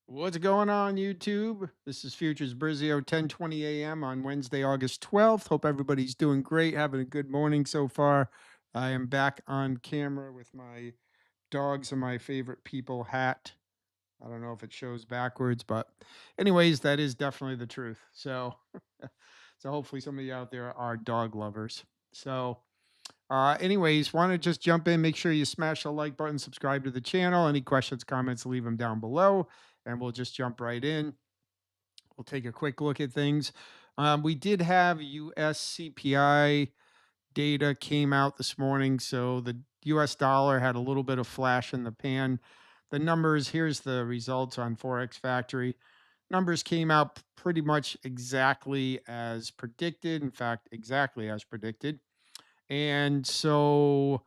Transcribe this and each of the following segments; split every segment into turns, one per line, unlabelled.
What's going on, YouTube? This is Futures Brizio, 10:20 a.m. on Wednesday, August 12th. Hope everybody's doing great, having a good morning so far. I am back on camera with my dogs and my favorite people hat. I don't know if it shows backwards, but anyways, that is definitely the truth. So hopefully some of you out there are dog lovers. Anyways, want to just jump in, make sure you smash the like button, subscribe to the channel. Any questions, comments, leave them down below, and we'll just jump right in. We'll take a quick look at things. We did have US CPI data came out this morning, so the US dollar had a little bit of flash in the pan. The numbers, here's the results on Forex Factory. Numbers came out pretty much exactly as predicted. In fact, exactly as predicted. And so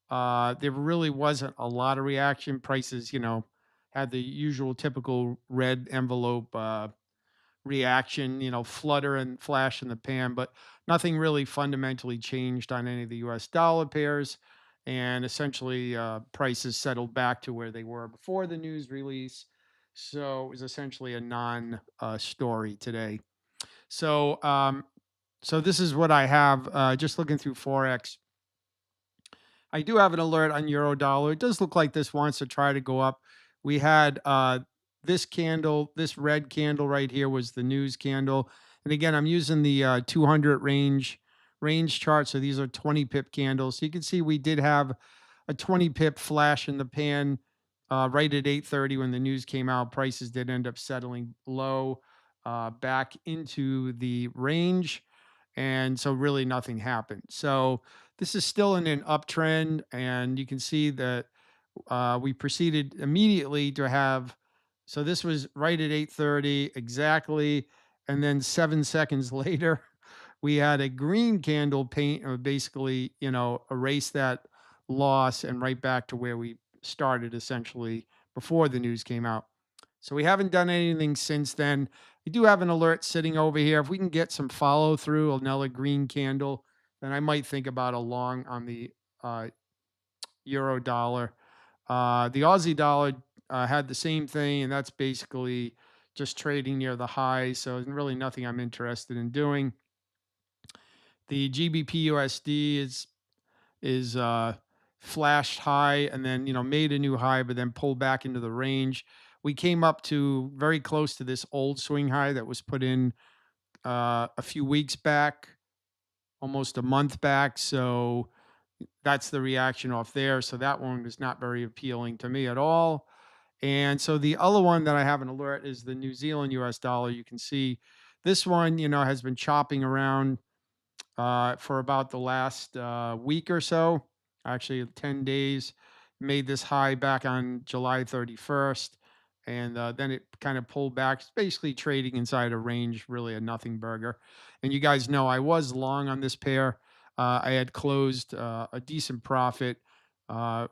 there really wasn't a lot of reaction. Prices, had the usual typical red envelope reaction, flutter and flash in the pan, but nothing really fundamentally changed on any of the US dollar pairs. And essentially, prices settled back to where they were before the news release. So it was essentially a non story today. So, um, so this is what I have. Just looking through Forex, I do have an alert on euro dollar. It does look like this wants to try to go up. We had this candle, this red candle right here was the news candle. And again, I'm using the 200 range chart. So these are 20 pip candles. So you can see we did have a 20 pip flash in the pan right at 8:30 when the news came out. Prices did end up settling low back into the range. And so really nothing happened. So this is still in an uptrend, and you can see that we proceeded immediately to have. So this was right at 8:30 exactly, and then 7 seconds later, we had a green candle paint, or basically, erase that loss and right back to where we started essentially before the news came out. So we haven't done anything since then. We do have an alert sitting over here. If we can get some follow through, another green candle, then I might think about a long on the uh, euro dollar. The Aussie dollar had the same thing, and that's basically just trading near the high. So there's really nothing I'm interested in doing. The GBP USD is flashed high and then made a new high, but then pulled back into the range. We came up to very close to this old swing high that was put in a few weeks back, almost a month back. So that's the reaction off there. So that one was not very appealing to me at all. And so the other one that I have an alert is the New Zealand US dollar. You can see this one, has been chopping around for about the last week or so, actually 10 days. Made this high back on July 31st. And then it kind of pulled back. It's basically trading inside a range, really a nothing burger. And you guys know I was long on this pair. I had closed a decent profit uh,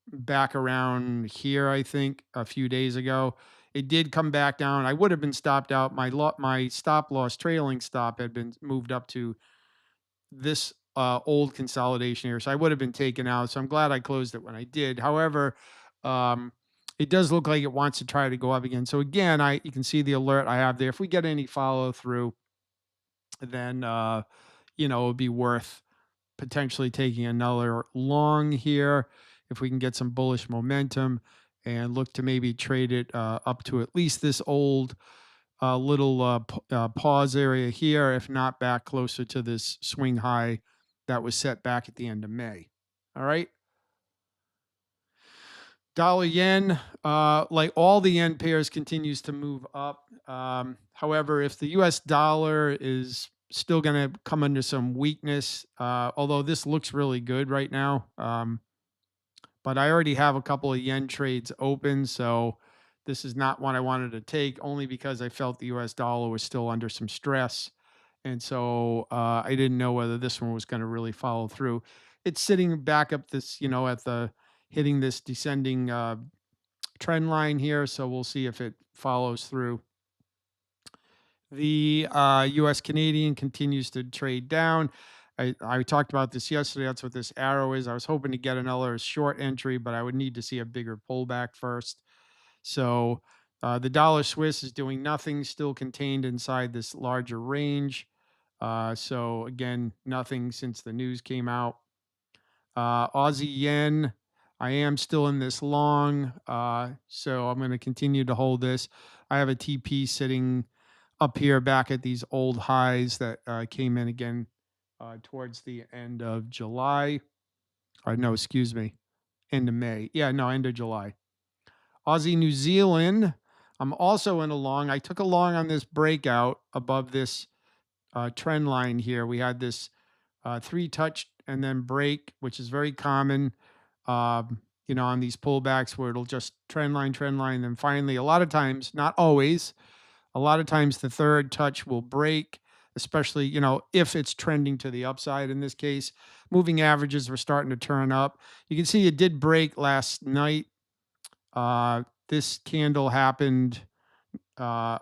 back around here, I think, a few days ago. It did come back down. I would have been stopped out. My stop loss trailing stop had been moved up to this old consolidation here. So I would have been taken out. So I'm glad I closed it when I did. However, um, it does look like it wants to try to go up again. So again, you can see the alert I have there. If we get any follow through, then it would be worth potentially taking another long here if we can get some bullish momentum and look to maybe trade it up to at least this old little pause area here, if not back closer to this swing high that was set back at the end of May. All right. Dollar yen, like all the yen pairs, continues to move up. However, if the US dollar is still going to come under some weakness, although this looks really good right now, but I already have a couple of yen trades open. So this is not one I wanted to take only because I felt the US dollar was still under some stress. And so I didn't know whether this one was going to really follow through. It's sitting back up this, at the hitting this descending trend line here. So we'll see if it follows through. The US Canadian continues to trade down. I talked about this yesterday. That's what this arrow is. I was hoping to get another short entry, but I would need to see a bigger pullback first. So The dollar Swiss is doing nothing, still contained inside this larger range. So again, nothing since the news came out. Aussie yen, I am still in this long, so I'm going to continue to hold this. I have a TP sitting up here back at these old highs that came in again towards the end of July. Or no, excuse me, end of May. Yeah, no, end of July. Aussie New Zealand, I'm also in a long. I took a long on this breakout above this trend line here. We had this three touch and then break, which is very common, on these pullbacks where it'll just trend line. Then finally, a lot of times, not always, a lot of times the third touch will break, especially, if it's trending to the upside. In this case, moving averages were starting to turn up. You can see it did break last night. This candle happened, uh,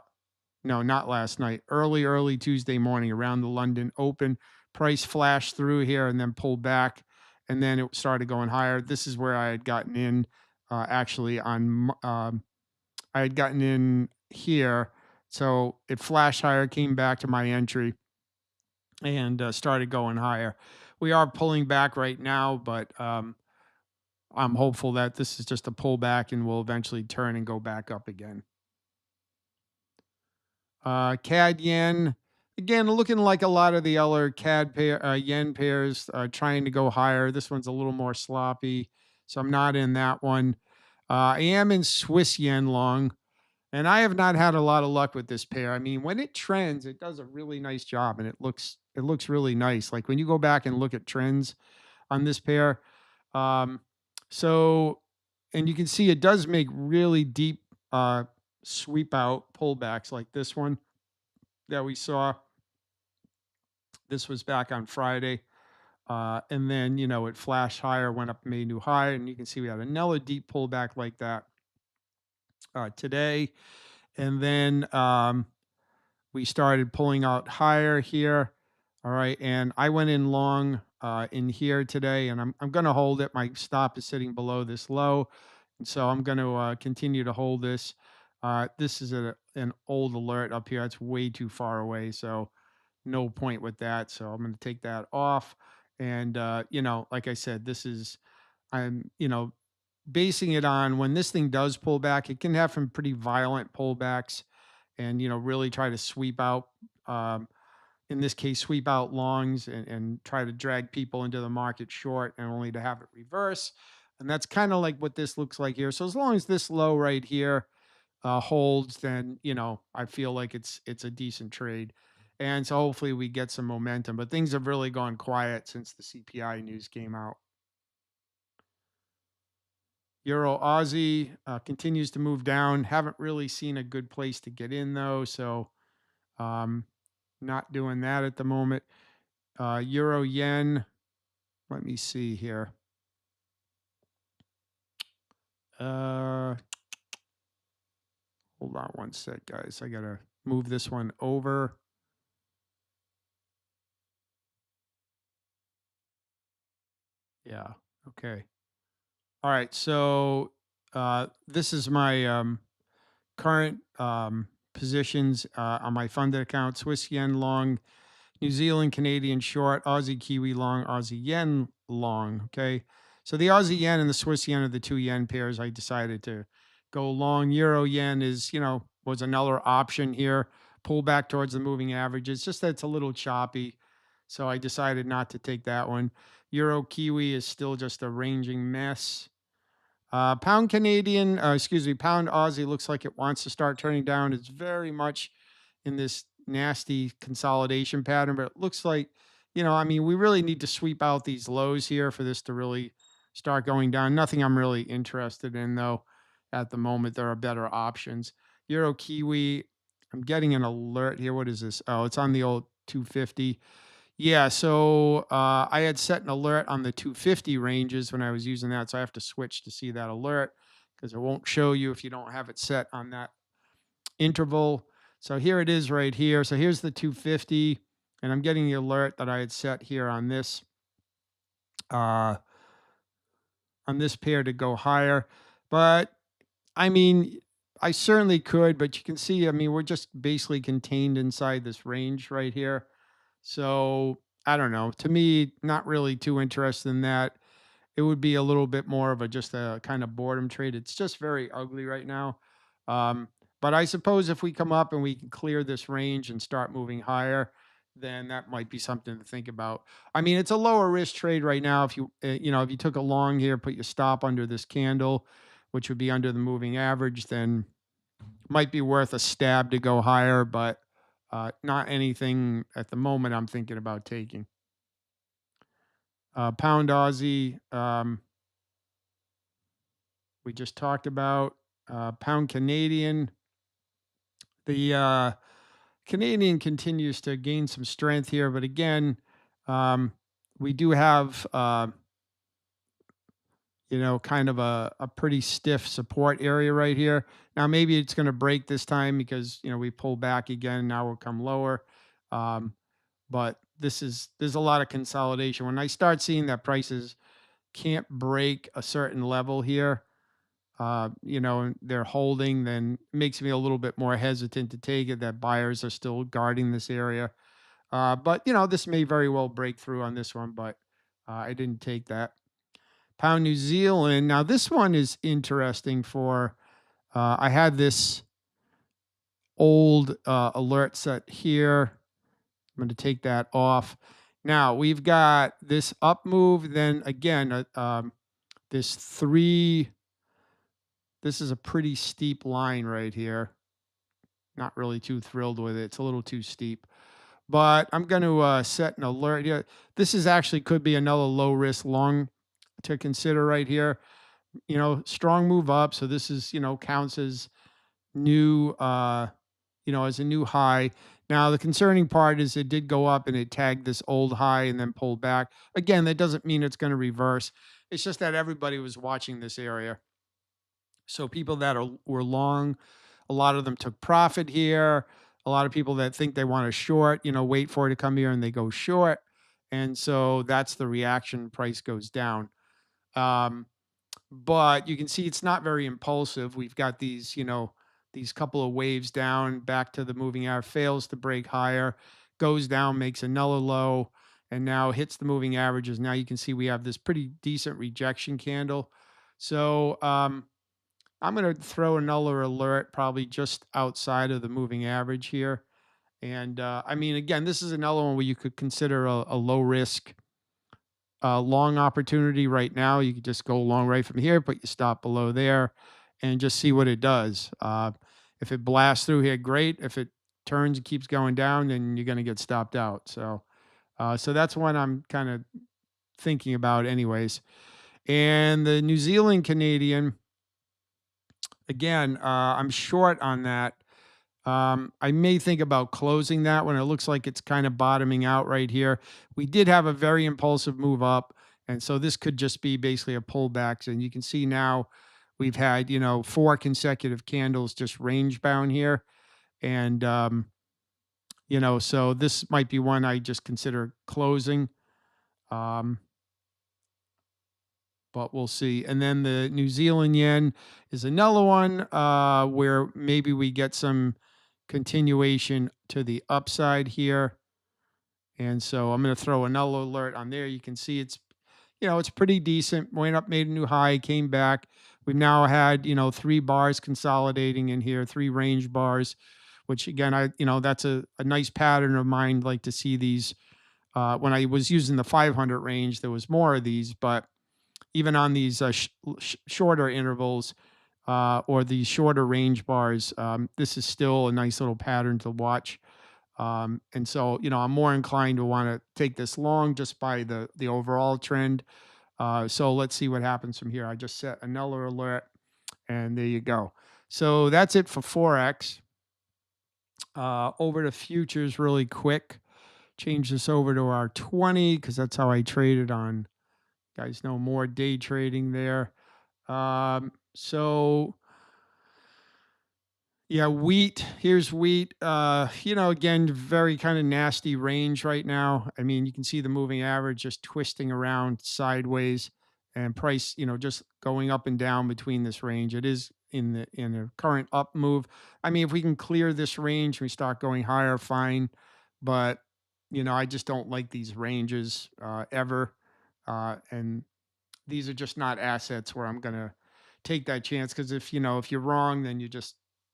no, not last night, early Tuesday morning around the London Open. Price flashed through here and then pulled back, and then it started going higher. This is where I had gotten in, actually I had gotten in here. So it flashed higher, came back to my entry, and started going higher. We are pulling back right now, but I'm hopeful that this is just a pullback and will eventually turn and go back up again. CAD yen, again, looking like a lot of the other CAD yen pairs, trying to go higher. This one's a little more sloppy, so I'm not in that one. I am in Swiss yen long, and I have not had a lot of luck with this pair. I mean, when it trends, it does a really nice job, and it looks really nice. Like when you go back and look at trends on this pair, um, so and you can see it does make really deep sweep out pullbacks like this one that we saw. This was back on Friday. And then, it flashed higher, went up, made a new high. And you can see we had another deep pullback like that today. And then we started pulling out higher here. All right. And I went in long in here today, and I'm going to hold it. My stop is sitting below this low. And so I'm going to continue to hold this. This is an old alert up here. It's way too far away. So no point with that. So I'm going to take that off. And, like I said, I'm, basing it on when this thing does pull back, it can have some pretty violent pullbacks and, really try to sweep out, um, in this case, sweep out longs and try to drag people into the market short and only to have it reverse. And that's kind of like what this looks like here. So as long as this low right here holds, then I feel like it's a decent trade, and so hopefully we get some momentum. But things have really gone quiet since the CPI news came out. Euro Aussie continues to move down. Haven't really seen a good place to get in though, so um, not doing that at the moment. Euro yen. Let me see here. Uh, Hold on one sec, guys. I gotta move this one over. Yeah. Okay. All right, so this is my current positions on my funded account: Swiss yen long, New Zealand Canadian short, Aussie Kiwi long, Aussie yen long. Okay, so the Aussie yen and the Swiss yen are the two yen pairs I decided to go long. Euro yen is was another option here. Pull back towards the moving average. It's just that it's a little choppy, so I decided not to take that one. Euro Kiwi is still just a ranging mess. Pound Canadian, excuse me, Pound Aussie looks like it wants to start turning down. It's very much in this nasty consolidation pattern, but it looks like, I mean, we really need to sweep out these lows here for this to really start going down. Nothing I'm really interested in, though, at the moment. There are better options. Euro Kiwi, I'm getting an alert here. What is this? Oh, it's on the old 250. Yeah, so I had set an alert on the 250 ranges when I was using that, so I have to switch to see that alert because it won't show you if you don't have it set on that interval. So here it is right here. So here's the 250, and I'm getting the alert that I had set here uh, on this pair to go higher. But I mean, I certainly could, but you can see, I mean, we're just basically contained inside this range right here. So I don't know. To me, not really too interested in that. It would be a little bit more of a just a kind of boredom trade. It's just very ugly right now. Um, but I suppose if we come up and we can clear this range and start moving higher, then that might be something to think about. I mean, it's a lower risk trade right now. If you if you took a long here, put your stop under this candle, which would be under the moving average, then might be worth a stab to go higher, but not anything at the moment I'm thinking about taking. Pound Aussie, we just talked about. Pound Canadian. The Canadian continues to gain some strength here, but again, um, we do have kind of a pretty stiff support area right here. Now maybe it's going to break this time because we pull back again. Now we'll come lower. Um, but there's a lot of consolidation. When I start seeing that prices can't break a certain level here, and they're holding, then it makes me a little bit more hesitant to take it. That buyers are still guarding this area. But this may very well break through on this one, but I didn't take that. Pound New Zealand. Now this one is interesting for. I had this old alert set here. I'm going to take that off. Now we've got this up move. Then again, this three. This is a pretty steep line right here. Not really too thrilled with it. It's a little too steep. But I'm going to set an alert. Yeah, this is actually could be another low risk long to consider right here. Strong move up. So this is counts as new as a new high. Now the concerning part is it did go up and it tagged this old high and then pulled back. Again, that doesn't mean it's going to reverse. It's just that everybody was watching this area. So people that were long, a lot of them took profit here. A lot of people that think they want to short, wait for it to come here and they go short. And so that's the reaction. Price goes down. Um, but you can see it's not very impulsive. We've got these couple of waves down back to the moving average, fails to break higher, goes down, makes another low, and now hits the moving averages. Now you can see we have this pretty decent rejection candle. So I'm going to throw another alert probably just outside of the moving average here. And I mean, again, this is another one where you could consider a low risk long opportunity right now. You could just go long right from here, put your stop below there, and just see what it does. If it blasts through here, great. If it turns and keeps going down, then you're going to get stopped out. So that's one I'm kind of thinking about, anyways. And the New Zealand Canadian, again, I'm short on that. I may think about closing that one. It looks like it's kind of bottoming out right here. We did have a very impulsive move up, and so this could just be basically a pullback. And you can see now we've had 4 consecutive candles just range bound here, and so this might be one I just consider closing. Um, but we'll see. And then the New Zealand yen is another one where maybe we get some continuation to the upside here. And so I'm going to throw another alert on there. You can see it's pretty decent. Went up, made a new high, came back. We've now had 3 bars consolidating in here, 3 range bars, which again that's a nice pattern of mine. Like to see these. When I was using the 500 range, there was more of these, but even on these shorter intervals or these shorter range bars, this is still a nice little pattern to watch. And so, I'm more inclined to want to take this long just by the overall trend. So let's see what happens from here. I just set another alert, and there you go. So that's it for Forex. Over to futures really quick. Change this over to our 20 because that's how I traded on. Guys know more day trading there. So yeah, wheat. Here's wheat. Again, very kind of nasty range right now. I mean, you can see the moving average just twisting around sideways and price, just going up and down between this range. It is in the current up move. I mean, if we can clear this range, we start going higher, fine. But I just don't like these ranges ever, and these are just not assets where I'm gonna take that chance because if you're wrong, then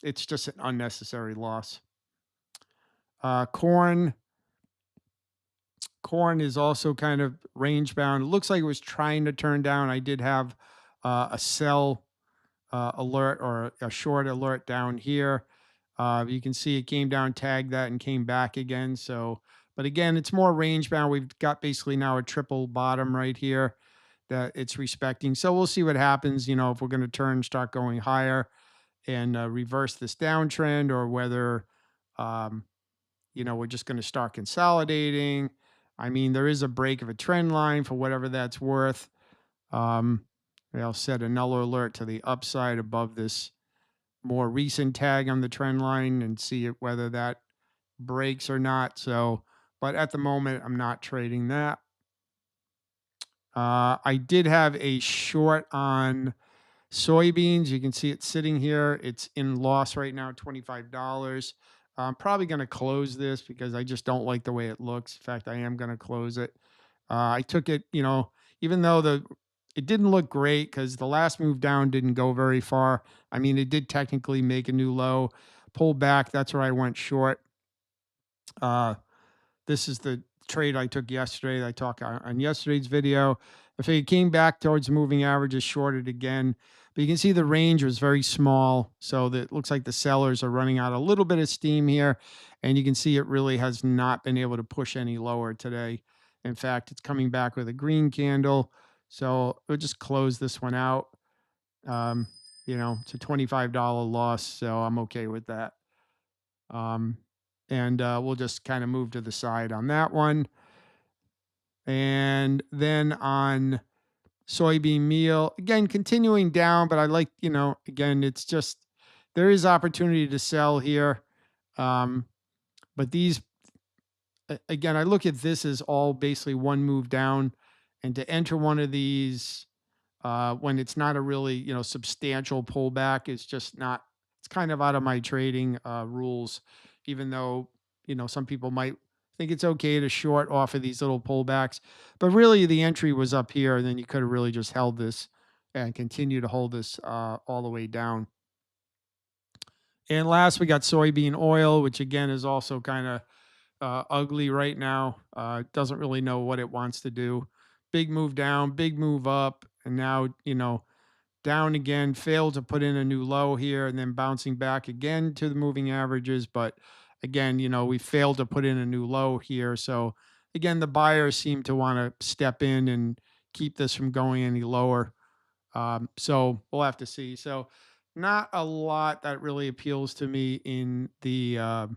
it's just an unnecessary loss. Corn. Corn is also kind of range bound. It looks like it was trying to turn down. I did have a sell alert or a short alert down here. You can see it came down, tagged that, and came back again. So, but again, it's more range bound. We've got basically now a triple bottom right here that it's respecting. So we'll see what happens. If we're going to start going higher and reverse this downtrend, or whether um, we're just going to start consolidating. I mean, there is a break of a trend line for whatever that's worth. Um, I'll set a null alert to the upside above this more recent tag on the trend line and see whether that breaks or not. So, but at the moment, I'm not trading that. I did have a short on soybeans. You can see it sitting here. It's in loss right now, $25. I'm probably going to close this because I just don't like the way it looks. In fact, I am going to close it. I took it, even though it didn't look great because the last move down didn't go very far. I mean, it did technically make a new low, pull back. That's where I went short. Uh, this is the trade I took yesterday that I talked on yesterday's video. If it came back towards moving averages, shorted again. But you can see the range was very small. So that it looks like the sellers are running out a little bit of steam here. And you can see it really has not been able to push any lower today. In fact, it's coming back with a green candle. So we'll just close this one out. Um, it's a $25 loss. So I'm okay with that. Um, and we'll just kind of move to the side on that one. And then on soybean meal, again, continuing down, but I like, again, it's just there is opportunity to sell here. Um, but again, I look at this as all basically one move down, and to enter one of these when it's not a really substantial pullback. It's just not. It's kind of out of my trading rules, even though some people might think it's okay to short off of these little pullbacks, but really the entry was up here, and then you could have really just held this and continue to hold this all the way down. And last, we got soybean oil, which again is also kind of ugly right now. Doesn't really know what it wants to do. Big move down, big move up, and now down again, failed to put in a new low here, and then bouncing back again to the moving averages. But again, we failed to put in a new low here. So again, the buyers seem to want to step in and keep this from going any lower. So we'll have to see. So not a lot that really appeals to me in the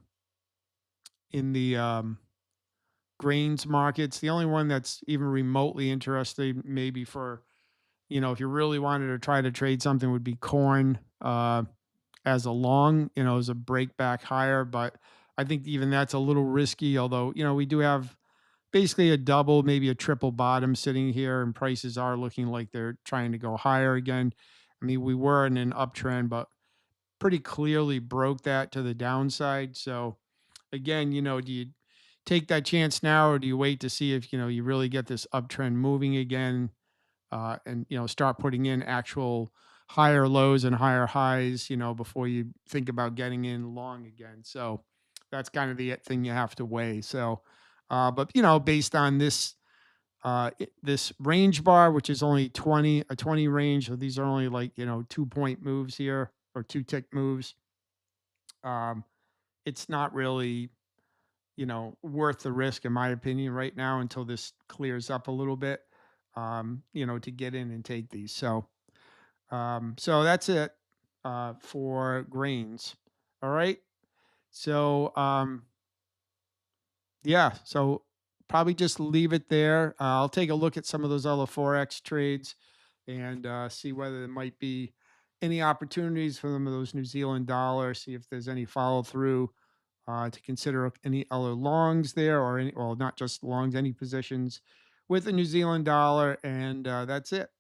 grains markets. The only one that's even remotely interesting, maybe for if you really wanted to try to trade something, would be corn as a long, as a break back higher. But I think even that's a little risky, although, we do have basically a double, maybe a triple bottom sitting here, and prices are looking like they're trying to go higher again. I mean, we were in an uptrend, but pretty clearly broke that to the downside. So again, do you take that chance now, or do you wait to see if, you really get this uptrend moving again? And start putting in actual higher lows and higher highs, before you think about getting in long again. So that's kind of the thing you have to weigh. So, but based on this range bar, which is only 20 range, so these are only like 2 point moves here, or 2 tick moves. Um, it's not really worth the risk, in my opinion, right now, until this clears up a little bit, to get in and take these. So that's it for grains. All right. So, yeah. So probably just leave it there. I'll take a look at some of those other Forex trades and see whether there might be any opportunities for some of those New Zealand dollar, see if there's any follow through to consider any other longs there, or any, well, not just longs, any positions with the New Zealand dollar. And that's it.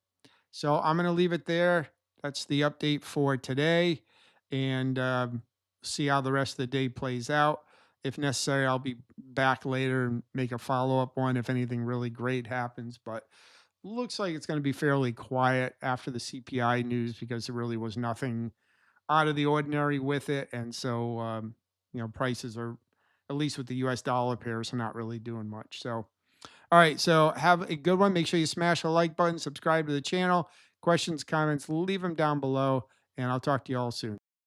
So I'm going to leave it there. That's the update for today, and see how the rest of the day plays out. If necessary, I'll be back later and make a follow up one if anything really great happens. But looks like it's going to be fairly quiet after the CPI news because there really was nothing out of the ordinary with it, and so prices are, at least with the U.S. dollar pairs, are not really doing much. So all right. So have a good one. Make sure you smash the like button, subscribe to the channel. Questions, comments, leave them down below, and I'll talk to you all soon.